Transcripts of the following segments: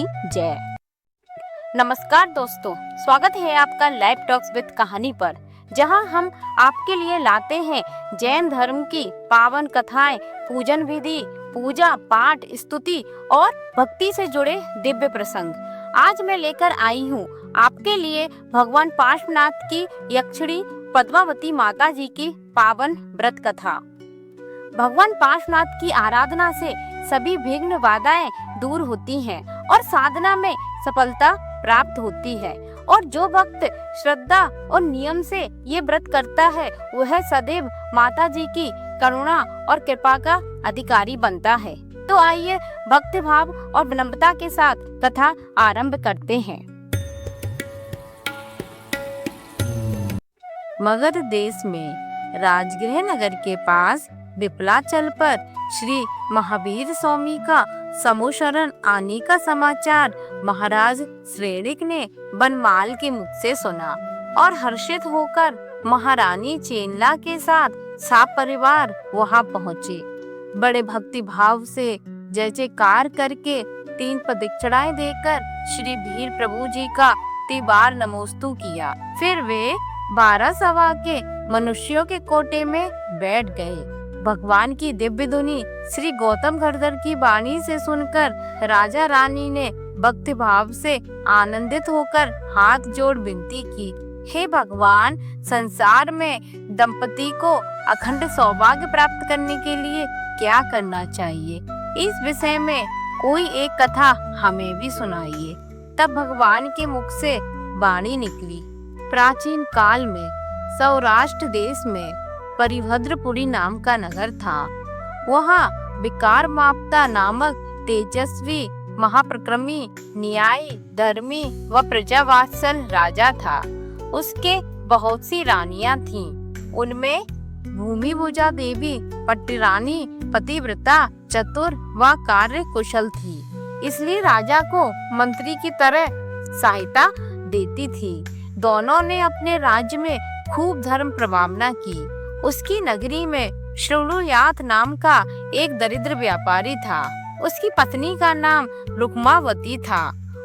की जय। नमस्कार दोस्तों, स्वागत है आपका लाइव टॉक्स विद कहानी पर, जहां हम आपके लिए लाते हैं जैन धर्म की पावन कथाएं, पूजन विधि, पूजा पाठ, स्तुति और भक्ति से जुड़े दिव्य प्रसंग। आज मैं लेकर आई हूँ आपके लिए भगवान पार्श्वनाथ की यक्षिणी पद्मावती माता जी की पावन व्रत कथा। भगवान पार्श्वनाथ की आराधना से सभी विघ्न बाधाएं दूर होती हैं और साधना में सफलता प्राप्त होती है। और जो भक्त श्रद्धा और नियम से ये व्रत करता है वह सदैव माता जी की करुणा और कृपा का अधिकारी बनता है। तो आइए भक्ति भाव और विनम्रता के साथ कथा आरंभ करते हैं। मगध देश में राजगृह नगर के पास विपलाचल पर श्री महावीर स्वामी का समूह आने का समाचार महाराज श्रेणिक ने बनमाल के मुख से सुना और हर्षित होकर महारानी चेनला के साथ सपरिवार वहां पहुँचे। बड़े भक्ति भाव से जय जयकार करके 3 प्रदक्षिणाएं देकर श्री वीर प्रभु जी का 3 बार नमोस्तु किया। फिर वे 12 सवा के मनुष्यों के कोटे में बैठ गए। भगवान की दिव्य धुनी श्री गौतम घरधर की वाणी से सुनकर राजा रानी ने भक्ति भाव से आनंदित होकर हाथ जोड़ विनती की, हे भगवान, संसार में दंपति को अखंड सौभाग्य प्राप्त करने के लिए क्या करना चाहिए? इस विषय में कोई एक कथा हमें भी सुनाइए। तब भगवान के मुख से वाणी निकली। प्राचीन काल में सौराष्ट्र देश में परिभद्रपुरी नाम का नगर था। वहाँ विकार मापता नामक तेजस्वी, महाप्रक्रमी, न्यायी, धर्मी व प्रजावात्सल राजा था। उसके बहुत सी रानियां थीं। उनमें भूमिभुजा देवी पट्टिरानी पतिव्रता, चतुर व कार्य कुशल थी, इसलिए राजा को मंत्री की तरह सहायता देती थी। दोनों ने अपने राज्य में खूब धर्म प्रवाहना की। उसकी नगरी में श्रुणुयात नाम का एक दरिद्र व्यापारी था। उसकी पत्नी का नाम रुक्मावती था।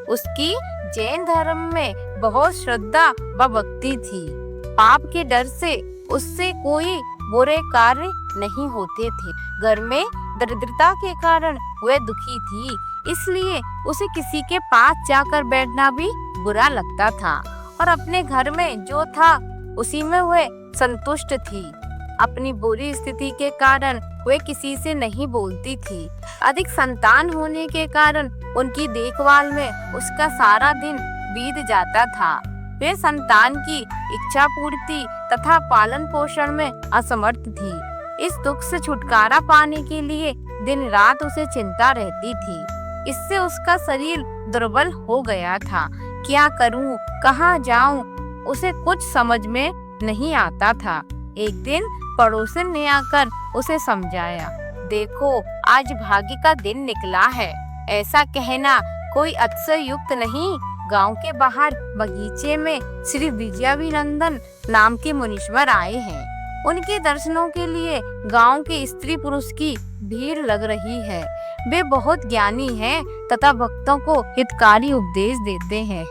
उसकी जैन धर्म में बहुत श्रद्धा व भक्ति थी। पाप के डर से उससे कोई बुरे कार्य नहीं होते थे। घर में दरिद्रता के कारण वह दुखी थी, इसलिए उसे किसी के पास जाकर बैठना भी बुरा लगता था और अपने घर में जो था उसी में वह संतुष्ट थी। अपनी बुरी स्थिति के कारण वे किसी से नहीं बोलती थी। अधिक संतान होने के कारण उनकी देखभाल में उसका सारा दिन बीत जाता था। वे संतान की इच्छा पूर्ति तथा पालन पोषण में असमर्थ थी। इस दुख से छुटकारा पाने के लिए दिन रात उसे चिंता रहती थी। इससे उसका शरीर दुर्बल हो गया था। क्या करूं, कहां जाऊं, उसे कुछ समझ में नहीं आता था। एक दिन पड़ोसन ने आकर उसे समझाया, देखो आज भाग्य का दिन निकला है। ऐसा कहना कोई अतिशय युक्त नहीं। गांव के बाहर बगीचे में श्री विजयाभिनंदन नाम के मुनीश्वर आए हैं। उनके दर्शनों के लिए गांव के स्त्री पुरुष की भीड़ लग रही है। वे बहुत ज्ञानी हैं तथा भक्तों को हितकारी उपदेश देते हैं।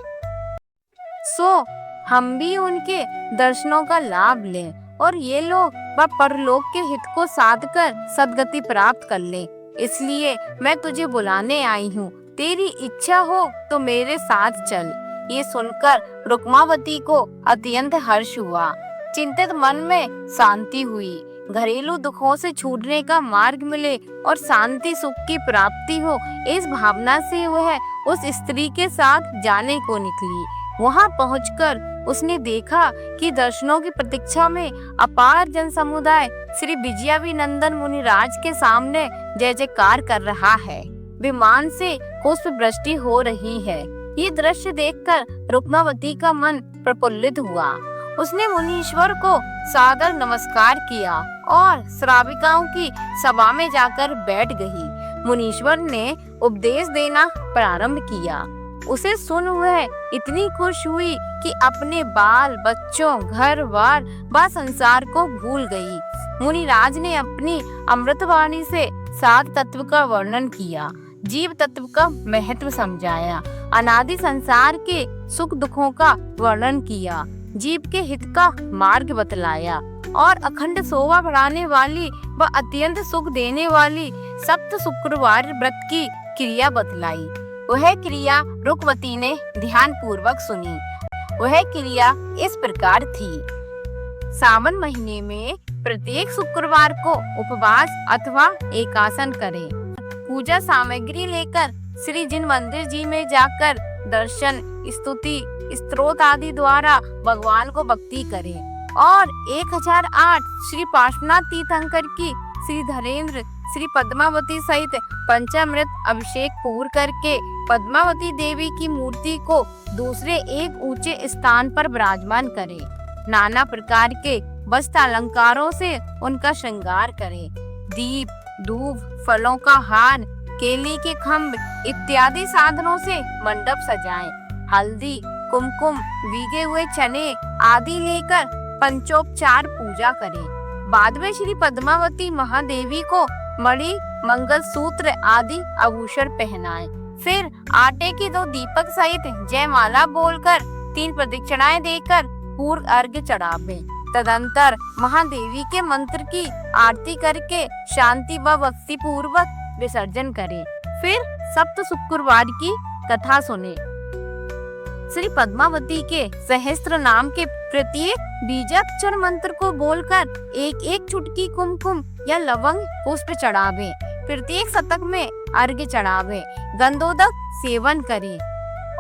सो हम भी उनके दर्शनों का लाभ लें और ये लोग व परलोक के हित को साध कर सद्गति प्राप्त कर ले। इसलिए मैं तुझे बुलाने आई हूँ। तेरी इच्छा हो तो मेरे साथ चल। ये सुनकर रुक्मावती को अत्यंत हर्ष हुआ। चिंतित मन में शांति हुई। घरेलू दुखों से छूटने का मार्ग मिले और शांति सुख की प्राप्ति हो, इस भावना से वह उस स्त्री के साथ जाने को निकली। वहां पहुंचकर उसने देखा कि दर्शनों की प्रतीक्षा में अपार जन समुदाय श्री विजयाभिनंदन मुनिराज के सामने जय जयकार कर रहा है। विमान से पुष्प वृष्टि हो रही है। ये दृश्य देखकर रुक्मावती का मन प्रफुल्लित हुआ। उसने मुनीश्वर को सादर नमस्कार किया और श्राविकाओं की सभा में जाकर बैठ गई। मुनीश्वर ने उपदेश देना प्रारंभ किया। उसे सुन वह इतनी खुश हुई कि अपने बाल बच्चों, घर बार व संसार को भूल गई। मुनिराज ने अपनी अमृतवाणी से 7 तत्व का वर्णन किया, जीव तत्व का महत्व समझाया, अनादि संसार के सुख दुखों का वर्णन किया, जीव के हित का मार्ग बतलाया और अखंड शोभा बढ़ाने वाली व अत्यंत सुख देने वाली सप्त शुक्रवार व्रत की क्रिया बतलाई। वह क्रिया रुकवती ने ध्यान पूर्वक सुनी। वह क्रिया इस प्रकार थी। सावन महीने में प्रत्येक शुक्रवार को उपवास अथवा एकासन करें। पूजा सामग्री लेकर श्री जिन मंदिर जी में जाकर दर्शन, स्तुति, स्तोत्र आदि द्वारा भगवान को भक्ति करें और 1008 श्री पार्श्वनाथ तीर्थंकर की श्री धरेंद्र, श्री पद्मावती सहित पंचामृत अभिषेक पूर्ण करके पद्मावती देवी की मूर्ति को दूसरे एक ऊंचे स्थान पर विराजमान करें। नाना प्रकार के वस्त्र अलंकारों से उनका श्रृंगार करें। दीप, धूप, फलों का हार, केले के खम्भ इत्यादि साधनों से मंडप सजाएं। हल्दी, कुमकुम, भीगे हुए चने आदि लेकर पंचोपचार पूजा करें। बाद में श्री पद्मावती महादेवी को मणि, मंगल सूत्र आदि आभूषण पहनाएं। फिर आटे की 2 दीपक सहित जयमाला बोलकर 3 प्रदक्षिणाएं देकर पूर्व अर्घ्य चढ़ावें। तदंतर महादेवी के मंत्र की आरती करके शांति व भक्ति पूर्वक विसर्जन करें। फिर सप्त शुक्रवार की कथा सुने। श्री पद्मावती के सहस्त्र नाम के प्रत्येक बीजाक्षर मंत्र को बोलकर एक एक चुटकी कुमकुम या लवंग पुष्प चढ़ावे। प्रत्येक शतक में अर्घ्य चढ़ावे। गंधोदक सेवन करें।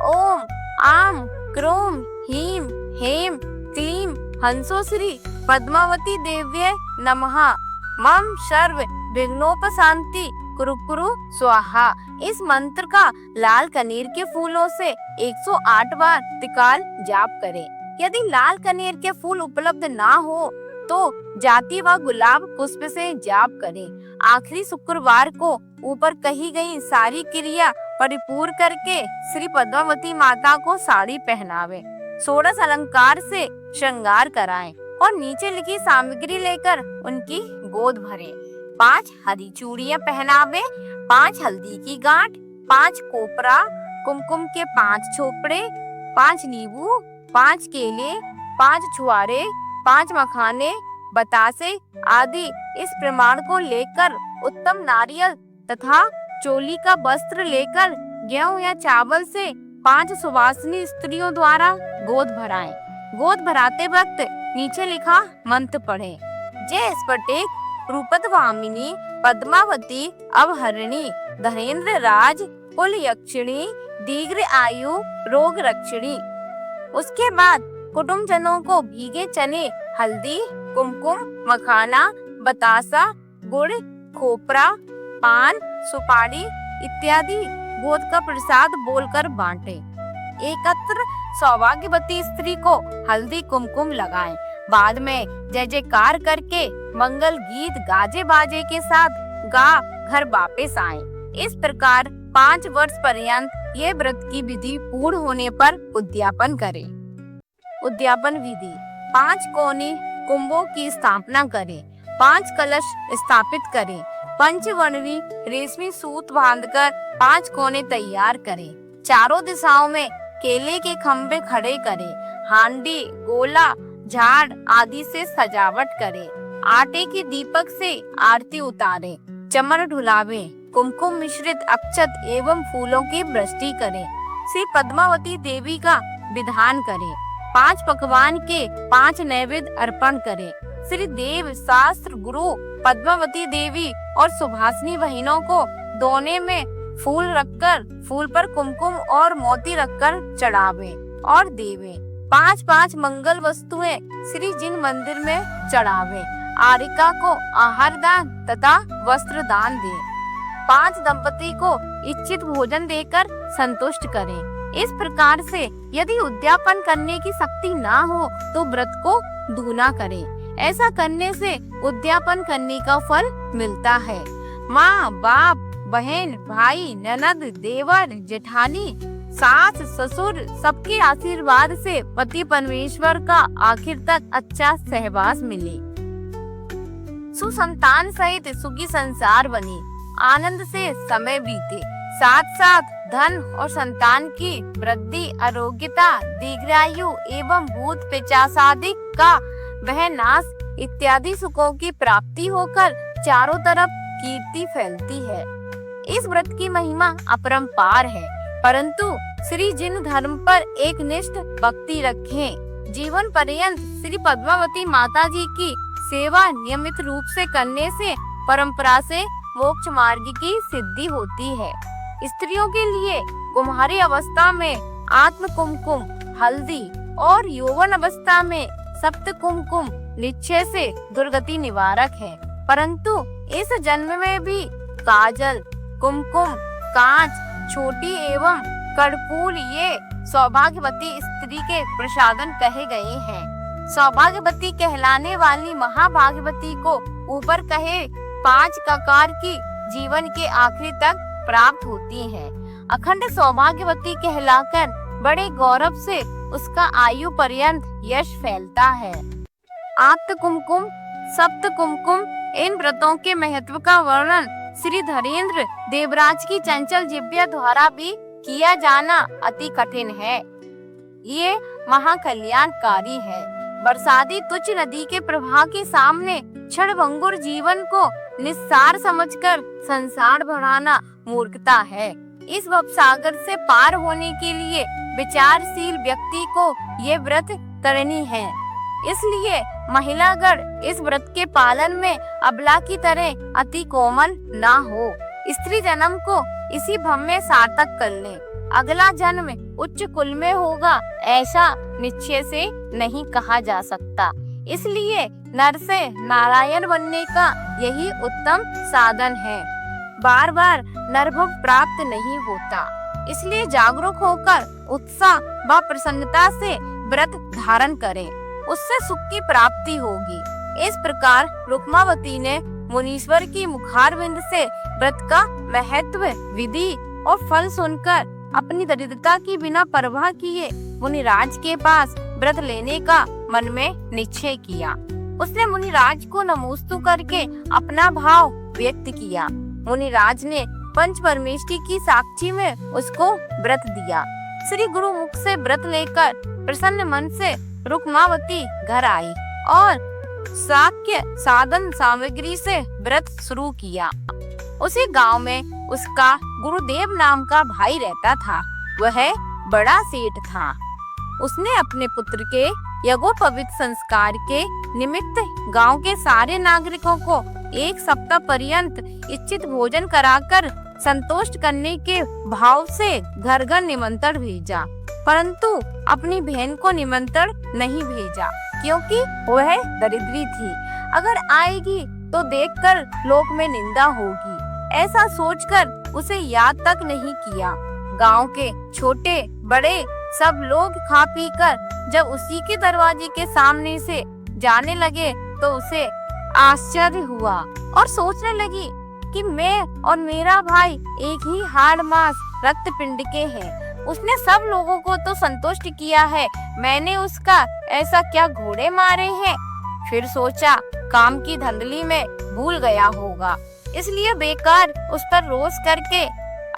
ओम आम क्रोम हीम हेम क्लीम हंसो श्री पद्मावती देव्ये नमः। मम सर्व विघ्नोपशांति कुरु स्वाहा। इस मंत्र का लाल कनेर के फूलों से 108 बार त्रिकाल जाप करें। यदि लाल कनेर के फूल उपलब्ध ना हो तो जाति व गुलाब पुष्प से जाप करें। आखिरी शुक्रवार को ऊपर कही गई सारी क्रिया परिपूर्ण करके श्री पद्मावती माता को साड़ी पहनावे, 16 अलंकार से श्रृंगार कराएं और नीचे लिखी सामग्री लेकर उनकी गोद भरें। 5 हरी चूड़ियां पहनावे, 5 हल्दी की गांठ, 5 कोपरा, कुमकुम के 5 छोपड़े, 5 नींबू, 5 केले, 5 छुआरे, 5 मखाने, बतासे आदि इस प्रमाण को लेकर उत्तम नारियल तथा चोली का वस्त्र लेकर गेहूं या चावल से 5 सुवासिनी स्त्रियों द्वारा गोद भराएं। गोद भराते वक्त नीचे लिखा मंत्र पढ़ें। जय स्फटिक रूपद्वामिनी पद्मावती अवहरिणी धरेंद्र राज कुल यक्षिणी दीर्घ आयु रोग रक्षिणी। उसके बाद कुटुंब जनों को भीगे चने, हल्दी, कुमकुम, मखाना, बतासा, गुड़, खोपरा, पान, सुपारी इत्यादि गोद का प्रसाद बोलकर बांटे। एकत्र सौभाग्यवती स्त्री को हल्दी कुमकुम लगाएं। बाद में जय जयकार करके मंगल गीत गाजे बाजे के साथ गा घर वापस आएं। इस प्रकार 5 वर्ष पर्यंत ये व्रत की विधि पूर्ण होने पर उद्यापन करें। उद्यापन विधि: 5 कोने कुंभों की स्थापना करें, 5 कलश स्थापित करें, पंचवर्णी रेशमी सूत बांधकर 5 कोने तैयार करें, चारों दिशाओं में केले के खंभे खड़े करें, हांडी, गोला, झाड़ आदि से सजावट करें, आटे की दीपक से आरती उतारें, चमर ढुलावें, कुमकुम मिश्रित अक्षत एवं फूलों की वृष्टि करें, श्री पद्मावती देवी का विधान करें, 5 पकवान के 5 नैवेद्य अर्पण करें, श्री देव शास्त्र गुरु पद्मावती देवी और सुभाषिनी बहनों को दोने में फूल रखकर फूल पर कुमकुम और मोती रखकर चढ़ावे और देवे। 5 मंगल वस्तुएं श्री जिन मंदिर में चढ़ावे। आरिका को आहार दान तथा वस्त्र दान दे। 5 दंपति को इच्छित भोजन देकर संतुष्ट करें। इस प्रकार से यदि उद्यापन करने की शक्ति ना हो तो व्रत को दूना करें। ऐसा करने से उद्यापन करने का फल मिलता है। माँ, बाप, बहन, भाई, ननद, देवर, जेठानी, सास, ससुर सबके आशीर्वाद से पति परमेश्वर का आखिर तक अच्छा सहवास मिले। सुसंतान सहित सुखी संसार बने, आनंद से समय बीते, साथ साथ धन और संतान की वृद्धि, आरोग्यता, दीर्घायु एवं भूत पिशाचादि का वह नाश इत्यादि सुखों की प्राप्ति होकर चारों तरफ कीर्ति फैलती है। इस व्रत की महिमा अपरंपार है, परंतु श्री जिन धर्म पर एक निष्ठ भक्ति रखें, जीवन पर्यंत श्री पद्मावती माता जी की सेवा नियमित रूप से करने से परंपरा से मोक्ष मार्ग की सिद्धि होती है। स्त्रियों के लिए कुमारी अवस्था में आत्म कुमकुम, हल्दी और यौवन अवस्था में सप्त कुमकुम निश्चय से दुर्गति निवारक है, परंतु इस जन्म में भी काजल, कुमकुम, कांच, छोटी एवं कर्पूर ये सौभाग्यवती स्त्री के प्रसादन कहे गए हैं। सौभाग्यवती कहलाने वाली महाभाग्यवती को ऊपर कहे 5 ककार की जीवन के आखिरी तक प्राप्त होती है। अखंड सौभाग्यवती कहलाकर बड़े गौरव से उसका आयु पर्यंत यश फैलता है। आप्त कुमकुम, सप्त कुमकुम इन व्रतों के महत्व का वर्णन श्री धीरेन्द्र देवराज की चंचल जिह्वा द्वारा भी किया जाना अति कठिन है। ये महाकल्याणकारी है। बरसाती तुच्छ नदी के प्रवाह के सामने क्षणभंगुर जीवन को निस्सार समझकर संसार बढ़ाना मूर्खता है। इस भवसागर से पार होने के लिए विचारशील व्यक्ति को ये व्रत करनी है। इसलिए महिलागण इस व्रत के पालन में अबला की तरह अति कोमल ना हो। स्त्री जन्म को इसी भव में सार्थक कर ले। अगला जन्म उच्च कुल में होगा ऐसा निश्चय से नहीं कहा जा सकता। इसलिए नर से नारायण बनने का यही उत्तम साधन है। बार बार नरभव प्राप्त नहीं होता, इसलिए जागरूक होकर उत्साह व प्रसन्नता से व्रत धारण करें, उससे सुख की प्राप्ति होगी। इस प्रकार रुक्मावती ने मुनीश्वर की मुखारविंद से व्रत का महत्व, विधि और फल सुनकर अपनी दरिद्रता की बिना परवाह किए मुनिराज के पास व्रत लेने का मन में निश्चय किया। उसने मुनिराज को नमोस्तु करके अपना भाव व्यक्त किया। मुनिराज ने पंच परमेष्टि की साक्षी में उसको व्रत दिया। श्री गुरु मुख से व्रत लेकर प्रसन्न मन से रुक्मावती घर आई और शाक्य साधन सामग्री से व्रत शुरू किया। उसी गांव में उसका गुरुदेव नाम का भाई रहता था। वह बड़ा सेठ था। उसने अपने पुत्र के यज्ञोपवीत संस्कार के निमित्त गांव के सारे नागरिकों को 1 सप्ताह पर्यंत इच्छित भोजन कराकर संतुष्ट करने के भाव से घर घर निमंत्रण भेजा, परंतु अपनी बहन को निमंत्रण नहीं भेजा, क्योंकि वह दरिद्री थी। अगर आएगी तो देखकर लोक में निंदा होगी, ऐसा सोचकर उसे याद तक नहीं किया। गांव के छोटे बड़े सब लोग खा पी कर जब उसी के दरवाजे के सामने से जाने लगे तो उसे आश्चर्य हुआ और सोचने लगी कि मैं और मेरा भाई एक ही हाड़ मांस रक्त पिंड के हैं। उसने सब लोगों को तो संतुष्ट किया है, मैंने उसका ऐसा क्या घोड़े मारे हैं। फिर सोचा काम की धंधली में भूल गया होगा, इसलिए बेकार उस पर रोष करके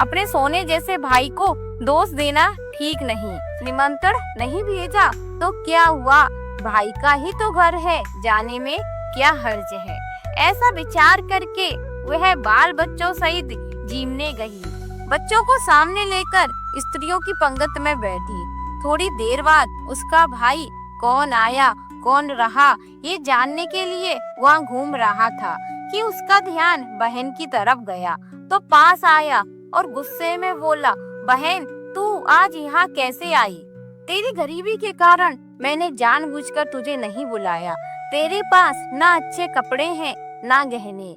अपने सोने जैसे भाई को दोष देना ठीक नहीं। निमंत्रण नहीं भेजा तो क्या हुआ, भाई का ही तो घर है, जाने में क्या हर्ज है। ऐसा विचार करके वह बाल बच्चों सहित जीमने गई। बच्चों को सामने लेकर स्त्रियों की पंगत में बैठी। थोड़ी देर बाद उसका भाई कौन आया कौन रहा ये जानने के लिए वहाँ घूम रहा था कि उसका ध्यान बहन की तरफ गया तो पास आया और गुस्से में बोला, बहन तू आज यहाँ कैसे आई? तेरी गरीबी के कारण मैंने जानबूझकर तुझे नहीं बुलाया। तेरे पास ना अच्छे कपड़े हैं ना गहने।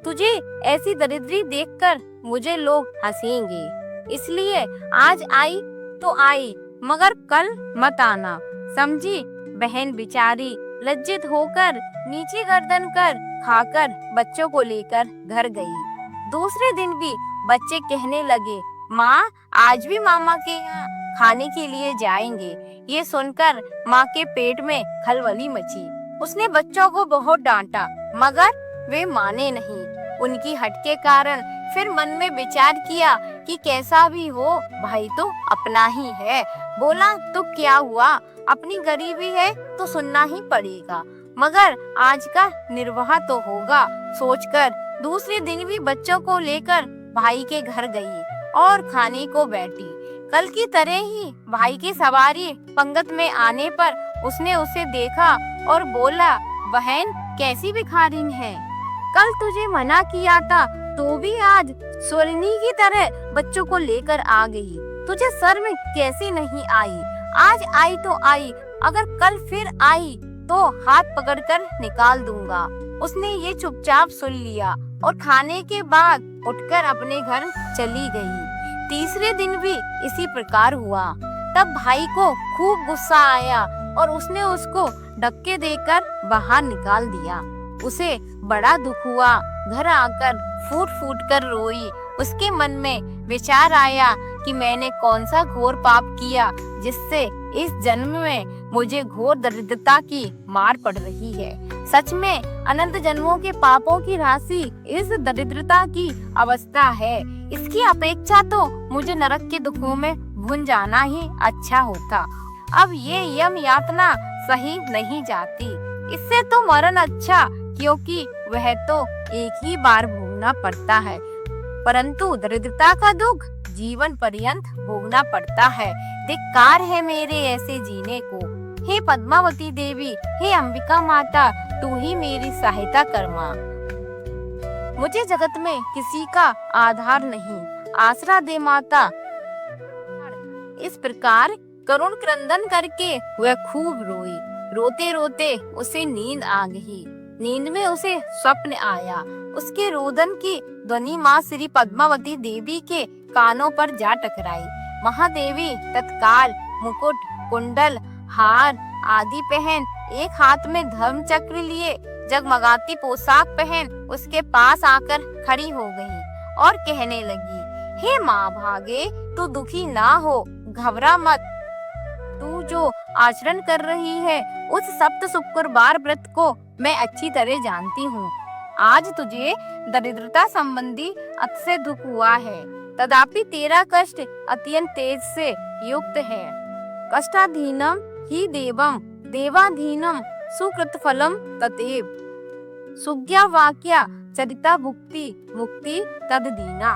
तुझे ऐसी दरिद्री देखकर मुझे लोग हंसेंगे, इसलिए आज आई तो आई, मगर कल मत आना, समझी? बहन बेचारी लज्जित होकर नीचे गर्दन कर खाकर बच्चों को लेकर घर गई। दूसरे दिन भी बच्चे कहने लगे, माँ आज भी मामा के यहाँ खाने के लिए जाएंगे। ये सुनकर माँ के पेट में खलबली मची। उसने बच्चों को बहुत डांटा, मगर वे माने नहीं। उनकी हट के कारण फिर मन में विचार किया कि कैसा भी हो भाई तो अपना ही है। बोला तो क्या हुआ, अपनी गरीबी है तो सुनना ही पड़ेगा, मगर आज का निर्वाह तो होगा सोचकर दूसरे दिन भी बच्चों को लेकर भाई के घर गई और खाने को बैठी। कल की तरह ही भाई की सवारी पंगत में आने पर उसने उसे देखा और बोला, बहन कैसी भिखारिन है, कल तुझे मना किया था तो भी आज स्वर्णी की तरह बच्चों को लेकर आ गई, तुझे शर्म कैसी नहीं आई, आज आई तो आई, अगर कल फिर आई तो हाथ पकड़कर निकाल दूंगा। उसने ये चुपचाप सुन लिया और खाने के बाद उठकर अपने घर चली गई। तीसरे दिन भी इसी प्रकार हुआ। तब भाई को खूब गुस्सा आया और उसने उसको धक्के देकर बाहर निकाल दिया। उसे बड़ा दुख हुआ, घर आकर फूट फूट कर रोई। उसके मन में विचार आया कि मैंने कौन सा घोर पाप किया जिससे इस जन्म में मुझे घोर दरिद्रता की मार पड़ रही है। सच में अनंत जन्मों के पापों की राशि इस दरिद्रता की अवस्था है। इसकी अपेक्षा तो मुझे नरक के दुखों में भून जाना ही अच्छा होता। अब ये यम यातना सही नहीं जाती, इससे तो मरण अच्छा, क्योंकि वह तो एक ही बार भोगना पड़ता है, परंतु दरिद्रता का दुख जीवन पर्यंत भोगना पड़ता है। धिक्कार है मेरे ऐसे जीने को। हे पद्मावती देवी, हे अंबिका माता, तू ही मेरी सहायता कर माँ। मुझे जगत में किसी का आधार नहीं, आसरा दे माता। इस प्रकार करुण क्रंदन करके वह खूब रोई। रोते रोते उसे नींद आ गई। नींद में उसे स्वप्न आया। उसके रोदन की ध्वनि माँ श्री पद्मावती देवी के कानों पर जा टकराई। महादेवी तत्काल मुकुट, कुंडल, हार आदि पहन, एक हाथ में धर्म चक्र लिए, जगमगाती पोशाक पहन उसके पास आकर खड़ी हो गई और कहने लगी, हे माँ भागे, तू दुखी ना हो, घबरा मत। तू जो आचरण कर रही है उस सप्त शुक्रवार व्रत को मैं अच्छी तरह जानती हूँ। आज तुझे दरिद्रता संबंधी अतिशय दुख हुआ है, तथापि तेरा कष्ट अत्यंत तेज से युक्त है। कष्टाधीनम ही देवम देवाधीनम सुकृत फलम ततेव सुज्ञा वाक्या चरिता भुक्ति मुक्ति तददीना।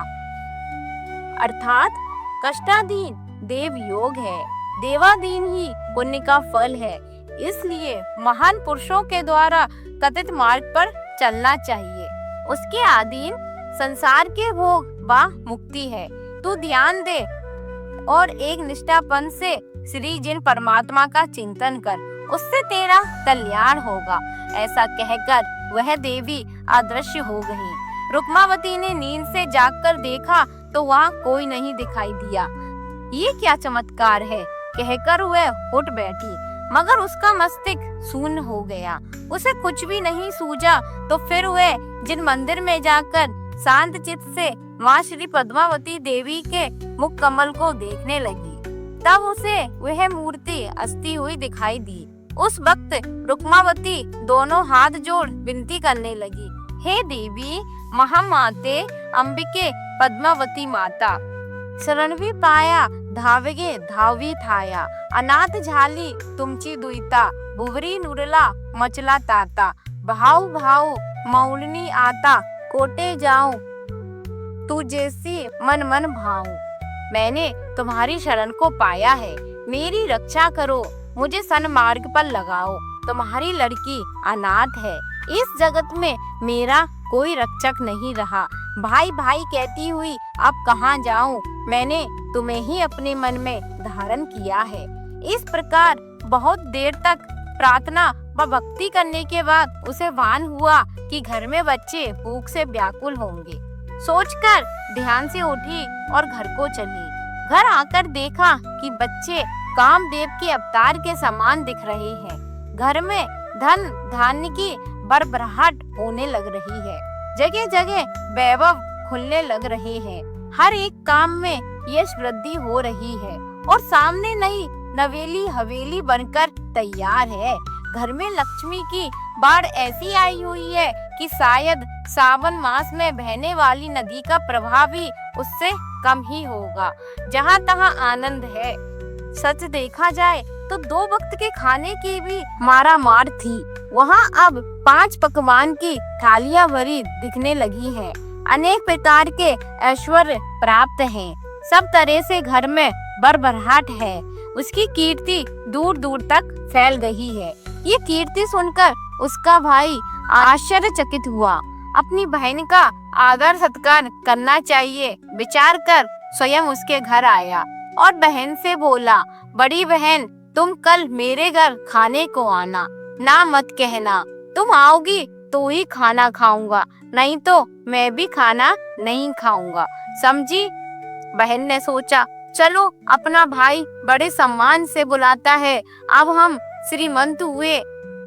अर्थात कष्टाधीन देव योग है, देवाधीन ही पुण्य का फल है। इसलिए महान पुरुषों के द्वारा कथित मार्ग पर चलना चाहिए। उसके अधीन संसार के भोग व मुक्ति है। तू ध्यान दे और एक निष्ठापन से श्री जिन परमात्मा का चिंतन कर, उससे तेरा कल्याण होगा। ऐसा कहकर वह देवी अदृश्य हो गई। रुक्मावती ने नींद से जागकर देखा तो वहाँ कोई नहीं दिखाई दिया। ये क्या चमत्कार है, कहकर वह उठ बैठी, मगर उसका मस्तिष्क शून्य हो गया। उसे कुछ भी नहीं सूझा। तो फिर वह जिन मंदिर में जाकर शांत चित्त से माँ श्री पद्मावती देवी के मुख कमल को देखने लगी। तब उसे वह मूर्ति अस्ती हुई दिखाई दी। उस वक्त रुक्मावती दोनों हाथ जोड़ विनती करने लगी, हे देवी महामाते अंबिके पद्मावती माता, शरण भी पाया धावगे धावी थाया, अनाथ झाली तुमची दुईता, भुवरी नुरला मचला ताता, भाव भाव मौलनी आता, कोटे जाऊं तू जैसी मन मन भाऊं। मैंने तुम्हारी शरण को पाया है, मेरी रक्षा करो, मुझे सन्मार्ग पर लगाओ। तुम्हारी लड़की अनाथ है, इस जगत में मेरा कोई रक्षक नहीं रहा। भाई भाई कहती हुई अब कहाँ जाऊं, मैंने तुम्हें ही अपने मन में धारण किया है। इस प्रकार बहुत देर तक प्रार्थना व भक्ति करने के बाद उसे भान हुआ कि घर में बच्चे भूख से व्याकुल होंगे। सोचकर ध्यान से उठी और घर को चली। घर आकर देखा कि बच्चे कामदेव के अवतार के समान दिख रहे हैं। घर में धन धान्य की बरबराहट होने लग रही है। जगह जगह वैभव खुलने लग रहे हैं। हर एक काम में यश वृद्धि हो रही है और सामने नई नवेली हवेली बनकर तैयार है। घर में लक्ष्मी की बाढ़ ऐसी आई हुई है कि शायद सावन मास में बहने वाली नदी का प्रवाह भी उससे कम ही होगा। जहाँ तहाँ आनंद है। सच देखा जाए तो 2 वक्त के खाने की भी मारा मार थी। वहाँ अब 5 पकवान की थालियां भरी दिखने लगी हैं। अनेक प्रकार के ऐश्वर्य प्राप्त हैं। सब तरह से घर में भरभराहट है। उसकी कीर्ति दूर दूर तक फैल गई है। ये कीर्ति सुनकर उसका भाई आश्चर्यचकित हुआ। अपनी बहन का आदर सत्कार करना चाहिए विचार कर स्वयं उसके घर आया और बहन से बोला, बड़ी बहन तुम कल मेरे घर खाने को आना, ना मत कहना। तुम आओगी तो ही खाना खाऊंगा, नहीं तो मैं भी खाना नहीं खाऊंगा, समझी। बहन ने सोचा, चलो अपना भाई बड़े सम्मान से बुलाता है, अब हम श्रीमंत हुए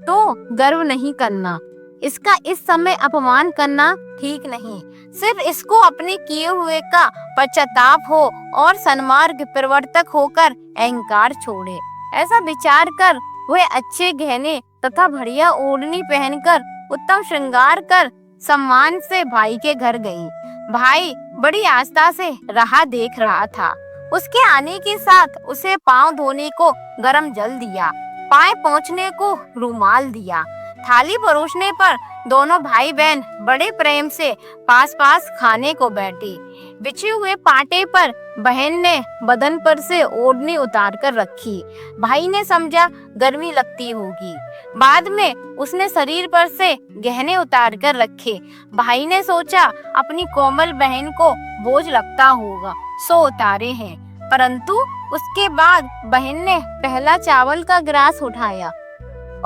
तो गर्व नहीं करना, इसका इस समय अपमान करना ठीक नहीं। सिर्फ इसको अपने किए हुए का पश्चाताप हो और सन्मार्ग प्रवर्तक होकर अहंकार छोड़े। ऐसा विचार कर वह अच्छे गहने तथा बढ़िया ओढ़नी पहनकर उत्तम श्रृंगार कर सम्मान से भाई के घर गई। भाई बड़ी आस्था से राह देख रहा था। उसके आने के साथ उसे पांव धोने को गरम जल दिया, पाए पोंछने को रुमाल दिया। थाली परोसने पर दोनों भाई बहन बड़े प्रेम से पास पास खाने को बैठी। बिछे हुए पाटे पर बहन ने बदन पर से ओढ़नी उतार कर रखी। भाई ने समझा गर्मी लगती होगी। बाद में उसने शरीर पर से गहने उतार कर रखे। भाई ने सोचा अपनी कोमल बहन को बोझ लगता होगा, सो उतारे हैं। परंतु उसके बाद बहन ने पहला चावल का गिलास उठाया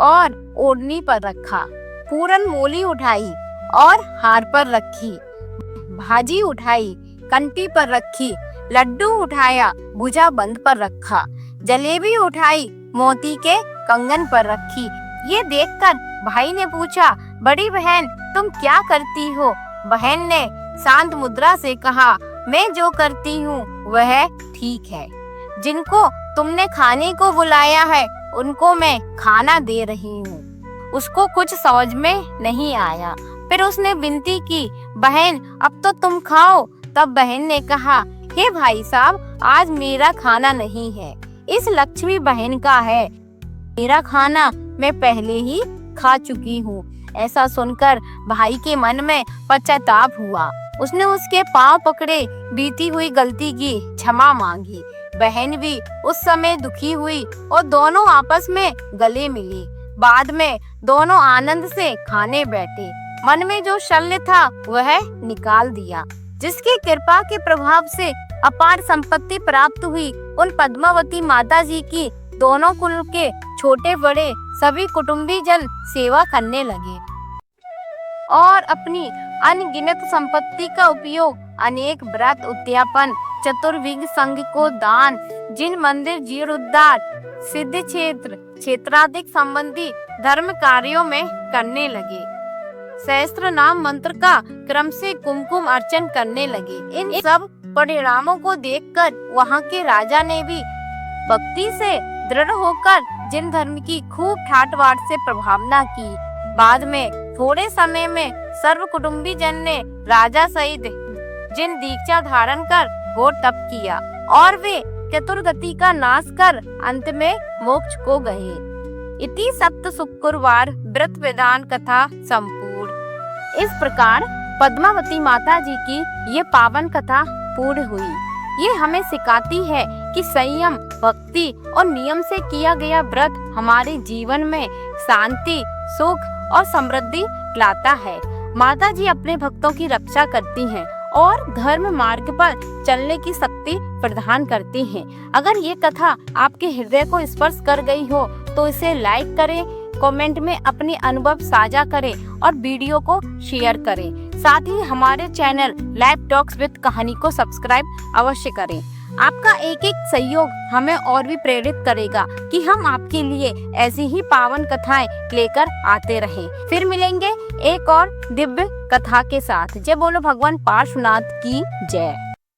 और ओढ़नी पर रखा, पूरन मोली उठाई और हार पर रखी, भाजी उठाई कंटी पर रखी, लड्डू उठाया भुजा बंद पर रखा, जलेबी उठाई मोती के कंगन पर रखी। ये देखकर भाई ने पूछा, बड़ी बहन तुम क्या करती हो? बहन ने शांत मुद्रा से कहा, मैं जो करती हूँ वह ठीक है। जिनको तुमने खाने को बुलाया है उनको मैं खाना दे रही हूँ। उसको कुछ समझ में नहीं आया। फिर उसने विनती की, बहन अब तो तुम खाओ। तब बहन ने कहा, हे भाई साहब आज मेरा खाना नहीं है, इस लक्ष्मी बहन का है। मेरा खाना मैं पहले ही खा चुकी हूँ। ऐसा सुनकर भाई के मन में पश्चाताप हुआ। उसने उसके पांव पकड़े, बीती हुई गलती की क्षमा मांगी। बहन भी उस समय दुखी हुई और दोनों आपस में गले मिली। बाद में दोनों आनंद से खाने बैठे। मन में जो शल्य था वह निकाल दिया। जिसकी कृपा के प्रभाव से अपार संपत्ति प्राप्त हुई, उन पद्मावती माता जी की दोनों कुल के छोटे बड़े सभी कुटुंबी जन सेवा करने लगे और अपनी अनगिनत संपत्ति का उपयोग अनेक व्रत उद्यापन, चतुर्विग संघ को दान, जिन मंदिर जीर्णोद्धार, सिद्ध क्षेत्र क्षेत्राधिक संबंधी धर्म कार्यों में करने लगे। सहस्त्र नाम मंत्र का क्रम से कुमकुम अर्चन करने लगे। इन सब परिणामों को देखकर वहाँ के राजा ने भी भक्ति से दृढ़ होकर जिन धर्म की खूब ठाट बाट से प्रभावना की। बाद में थोड़े समय में सर्व कुटुंबी जन ने राजा सहित जिन दीक्षा धारण कर घोर तप किया और वे चतुर्गति का नाश कर अंत में मोक्ष को गए। इति सप्त शुक्रवार व्रत विधान कथा संपूर्ण। इस प्रकार पद्मावती माता जी की ये पावन कथा पूर्ण हुई। ये हमें सिखाती है कि संयम, भक्ति और नियम से किया गया व्रत हमारे जीवन में शांति, सुख और समृद्धि लाता है। माता जी अपने भक्तों की रक्षा करती हैं और धर्म मार्ग पर चलने की शक्ति प्रदान करती हैं। अगर ये कथा आपके हृदय को स्पर्श कर गई हो तो इसे लाइक करें, कमेंट में अपने अनुभव साझा करें और वीडियो को शेयर करें। साथ ही हमारे चैनल लाइव टॉक्स विद कहानी को सब्सक्राइब अवश्य करें। आपका एक एक सहयोग हमें और भी प्रेरित करेगा कि हम आपके लिए ऐसी ही पावन कथाएं लेकर आते रहें। फिर मिलेंगे एक और दिव्य कथा के साथ। जय बोलो भगवान पार्श्वनाथ की जय।